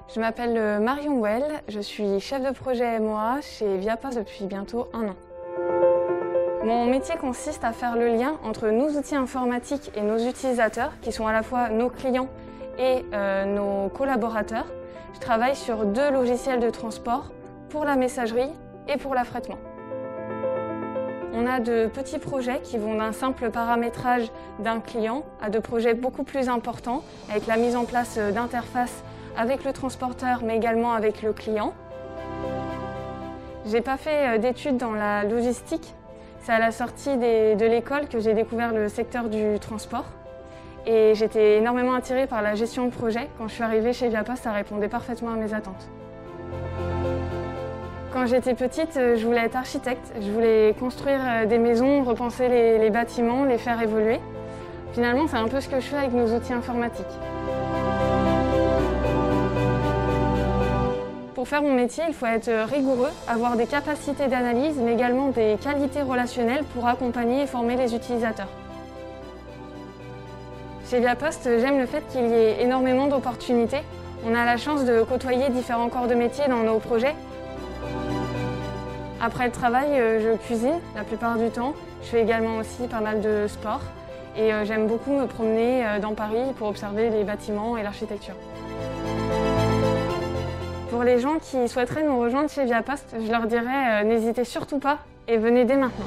Je m'appelle Marion Well, je suis chef de projet MOA chez Viapost depuis bientôt 1 an. Mon métier consiste à faire le lien entre nos outils informatiques et nos utilisateurs, qui sont à la fois nos clients et nos collaborateurs. Je travaille sur 2 logiciels de transport pour la messagerie et pour l'affrètement. On a de petits projets qui vont d'un simple paramétrage d'un client à de projets beaucoup plus importants, avec la mise en place d'interfaces avec le transporteur, mais également avec le client. J'ai pas fait d'études dans la logistique. C'est à la sortie de l'école que j'ai découvert le secteur du transport. Et j'étais énormément attirée par la gestion de projet. Quand je suis arrivée chez Viapost, ça répondait parfaitement à mes attentes. Quand j'étais petite, je voulais être architecte. Je voulais construire des maisons, repenser les bâtiments, les faire évoluer. Finalement, c'est un peu ce que je fais avec nos outils informatiques. Pour faire mon métier, il faut être rigoureux, avoir des capacités d'analyse, mais également des qualités relationnelles pour accompagner et former les utilisateurs. Chez Viapost, j'aime le fait qu'il y ait énormément d'opportunités. On a la chance de côtoyer différents corps de métier dans nos projets. Après le travail, je cuisine la plupart du temps. Je fais également aussi pas mal de sport. Et j'aime beaucoup me promener dans Paris pour observer les bâtiments et l'architecture. Pour les gens qui souhaiteraient nous rejoindre chez Viapost, je leur dirais n'hésitez surtout pas et venez dès maintenant.